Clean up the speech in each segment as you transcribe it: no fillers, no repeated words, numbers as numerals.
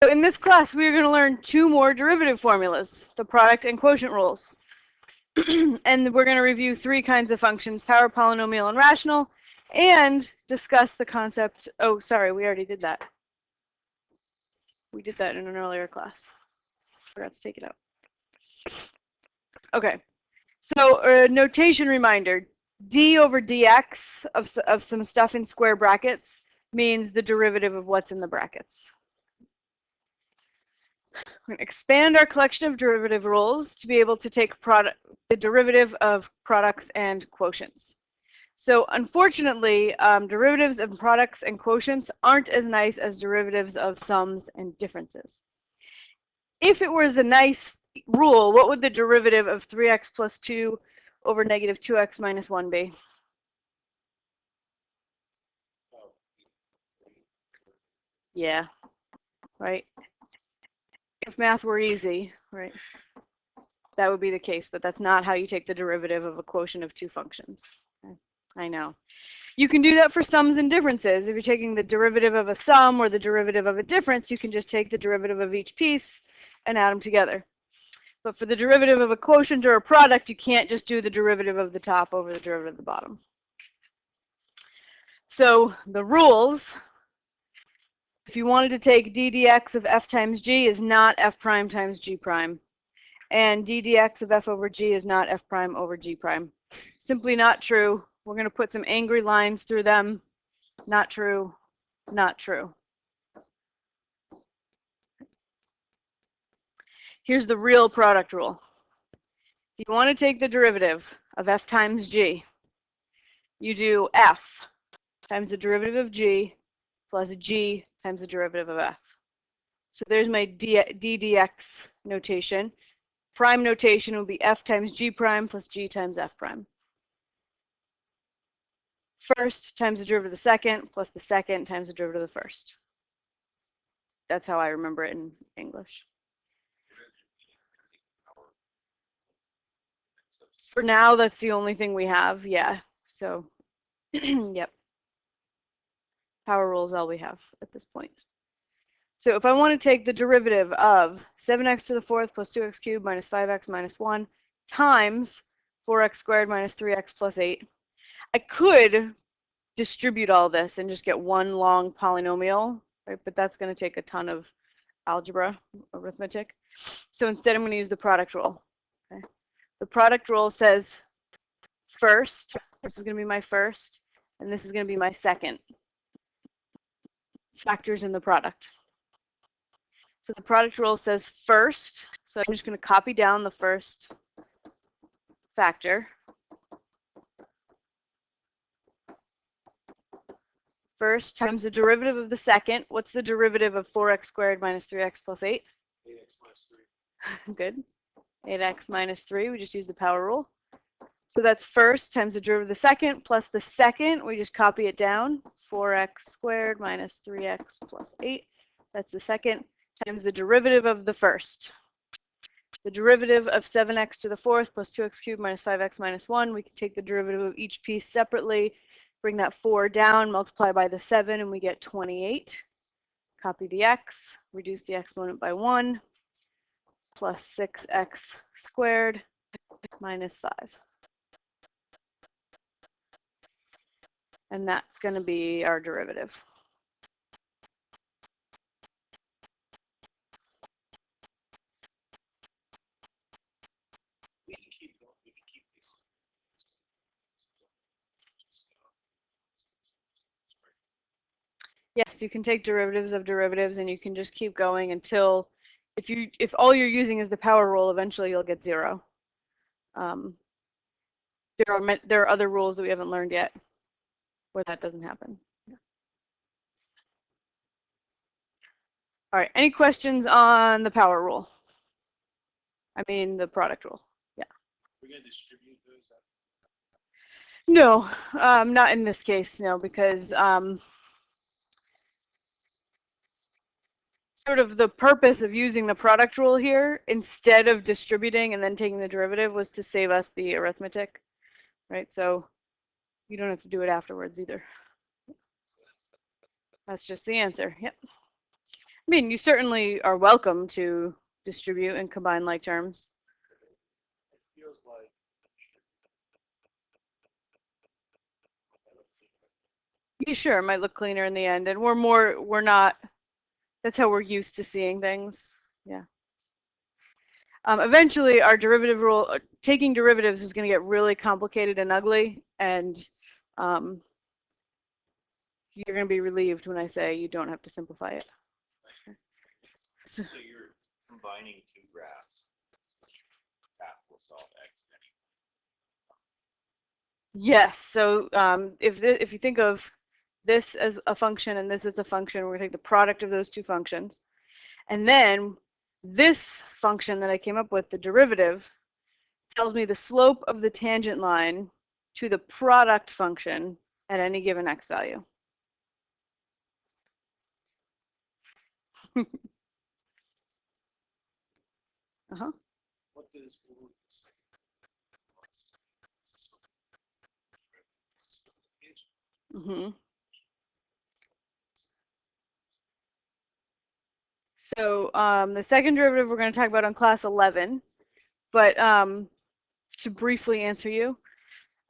So in this class, we are going to learn two more derivative formulas, the product and quotient rules. And we're going to review three kinds of functions, power, polynomial, and rational, and discuss the concept. Oh, sorry, we already did that. We did that in an earlier class. Forgot to take it out. Okay, so a notation reminder, d over dx of some stuff in square brackets means the derivative of what's in the brackets. We're going to expand our collection of derivative rules to be able to take the derivative of products and quotients. So unfortunately, derivatives of products and quotients aren't as nice as derivatives of sums and differences. If it was a nice rule, what would the derivative of 3x plus 2 over negative 2x minus 1 be? Yeah, right. If math were easy, right, that would be the case, but that's not how you take the derivative of a quotient of two functions. Okay. I know. You can do that for sums and differences. If you're taking the derivative of a sum or the derivative of a difference, you can just take the derivative of each piece and add them together. But for the derivative of a quotient or a product, you can't just do the derivative of the top over the derivative of the bottom. So the rules, if you wanted to take d dx of f times g is not f prime times g prime. And d dx of f over g is not f prime over g prime. Simply not true. We're going to put some angry lines through them. Not true. Not true. Here's the real product rule. If you want to take the derivative of f times g, you do f times the derivative of g plus g times the derivative of f. So there's my d dx notation. Prime notation will be f times g prime plus g times f prime. First times the derivative of the second plus the second times the derivative of the first. That's how I remember it in English. For now, that's the only thing we have, yeah. So, yep. Power rule is all we have at this point. So if I want to take the derivative of 7x to the fourth plus 2x cubed minus 5x minus 1 times 4x squared minus 3x plus 8, I could distribute all this and just get one long polynomial, right? But that's going to take a ton of algebra, arithmetic. So instead, I'm going to use the product rule. Okay? The product rule says first, this is going to be my first, and this is going to be my second factors in the product. So the product rule says first, so I'm just going to copy down the first factor. First times the derivative of the second. What's the derivative of 4x squared minus 3x plus 8? 8x minus 3. Good. 8x minus 3. We just use the power rule. So that's first times the derivative of the second plus the second. We just copy it down. 4x squared minus 3x plus 8. That's the second times the derivative of the first. The derivative of 7x to the fourth plus 2x cubed minus 5x minus 1. We can take the derivative of each piece separately. Bring that 4 down, multiply by the 7, and we get 28. Copy the x, reduce the exponent by 1, plus 6x squared minus 5. And that's going to be our derivative. We can keep going. We can keep these. Yes, you can take derivatives of derivatives, and you can just keep going until, if all you're using is the power rule, eventually you'll get 0. There are other rules that we haven't learned yet where that doesn't happen. Yeah. All right, any questions on the power rule? I mean the product rule. Yeah. We're going to distribute those. No, not in this case, no, because sort of the purpose of using the product rule here, instead of distributing and then taking the derivative, was to save us the arithmetic, right? So you don't have to do it afterwards either. That's just the answer. Yep. mean, you certainly are welcome to distribute and combine like terms. It feels like Yeah, sure, it might look cleaner in the end, and we're not, that's how we're used to seeing things. Yeah. Eventually, our derivative rule, taking derivatives is going to get really complicated and ugly, and you're going to be relieved when I say you don't have to simplify it. So you're combining two graphs. Graph will solve X. Yes. So if you think of this as a function and this as a function, we're going to take the product of those two functions, and then this function that I came up with, the derivative, tells me the slope of the tangent line to the product function at any given x value. Uh-huh. what does rule of the second Mm-hmm. So the second derivative we're going to talk about on class 11, but to briefly answer you,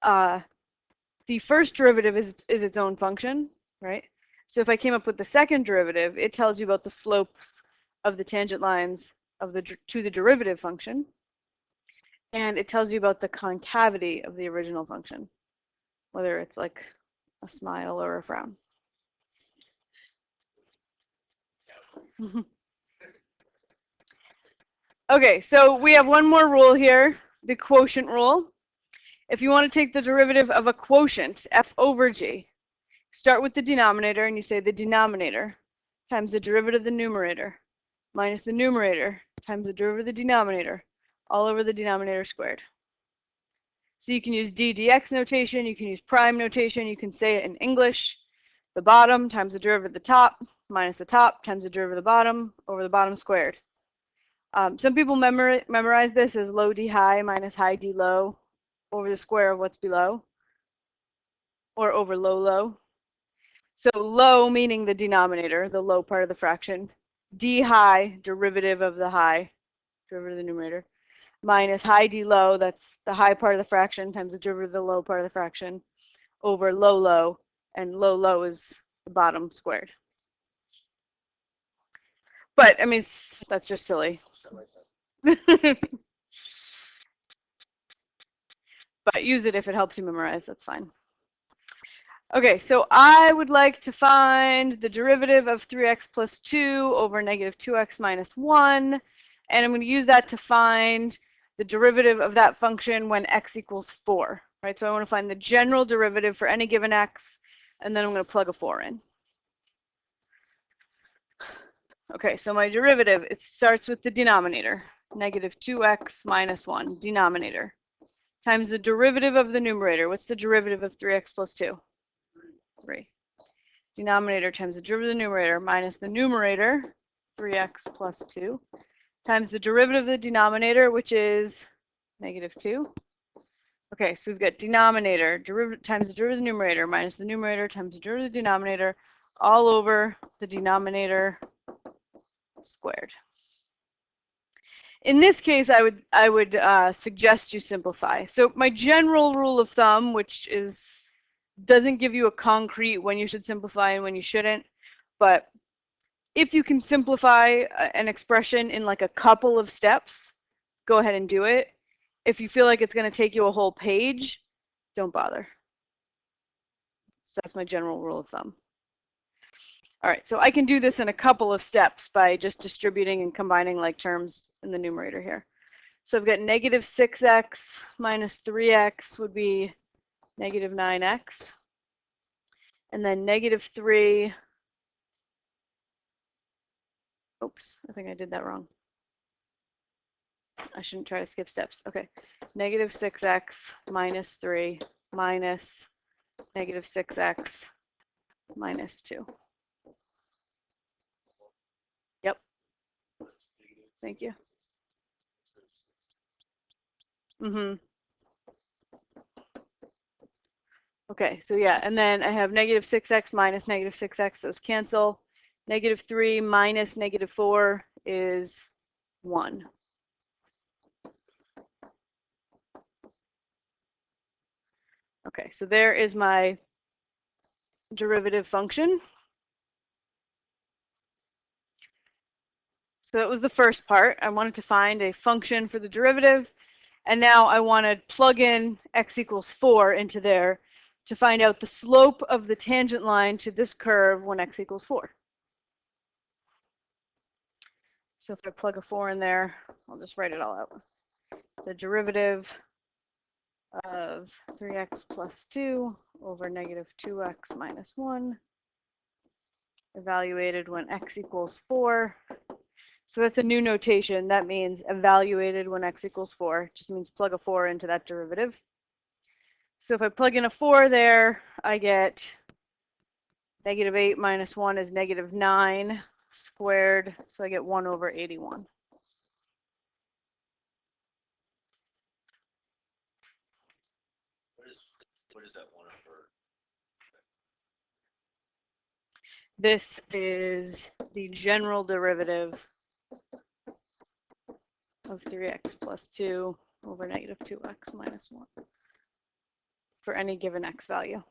the first derivative is its own function, right? So if I came up with the second derivative, it tells you about the slopes of the tangent lines of to the derivative function, and it tells you about the concavity of the original function, whether it's like a smile or a frown. Okay, so we have one more rule here, the quotient rule. If you want to take the derivative of a quotient, f over g, start with the denominator and you say the denominator times the derivative of the numerator minus the numerator times the derivative of the denominator, all over the denominator squared. So you can use d dx notation, you can use prime notation, you can say it in English. The bottom times the derivative of the top minus the top times the derivative of the bottom over the bottom squared. Some people memorize this as low d high minus high d low over the square of what's below, or over low low. So low meaning the denominator, the low part of the fraction, d high, derivative of the high, derivative of the numerator, minus high d low, that's the high part of the fraction times the derivative of the low part of the fraction, over low low, and low low is the bottom squared. But, I mean, that's just silly. But use it if it helps you memorize, that's fine. Okay, so I would like to find the derivative of 3x plus 2 over negative 2x minus 1, and I'm going to use that to find the derivative of that function when x equals 4, right? So I want to find the general derivative for any given x, and then I'm going to plug a 4 in. Okay, so my derivative, it starts with the denominator, negative 2x minus 1, denominator, times the derivative of the numerator. What's the derivative of 3x plus 2? 3. Denominator times the derivative of the numerator minus the numerator, 3x plus 2, times the derivative of the denominator, which is negative 2. Okay, so we've got denominator derivative times the derivative of the numerator minus the numerator times the derivative of the denominator, all over the denominator squared. In this case, I would suggest you simplify. So my general rule of thumb, which doesn't give you a concrete when you should simplify and when you shouldn't, but if you can simplify an expression in like a couple of steps, go ahead and do it. If you feel like it's going to take you a whole page, don't bother. So that's my general rule of thumb. All right, so I can do this in a couple of steps by just distributing and combining like terms in the numerator here. So I've got negative 6x minus 3x would be negative 9x. And then negative 3, oops, I think I did that wrong. I shouldn't try to skip steps. Okay, negative 6x minus 3 minus negative 6x minus 2. Yep. Thank you. Okay, so yeah, and then I have negative 6x minus negative 6x, those cancel. Negative 3 minus negative 4 is 1. Okay, so there is my derivative function. So that was the first part. I wanted to find a function for the derivative, and now I want to plug in x equals 4 into there to find out the slope of the tangent line to this curve when x equals 4. So if I plug a 4 in there, I'll just write it all out. The derivative of 3x plus 2 over negative 2x minus 1, evaluated when x equals 4. So that's a new notation. That means evaluated when x equals 4. It just means plug a 4 into that derivative. So if I plug in a 4 there, I get negative 8 minus 1 is negative 9 squared. So I get 1 over 81. What is that 1 over? This is the general derivative of 3x plus 2 over negative 2x minus 1 for any given x value.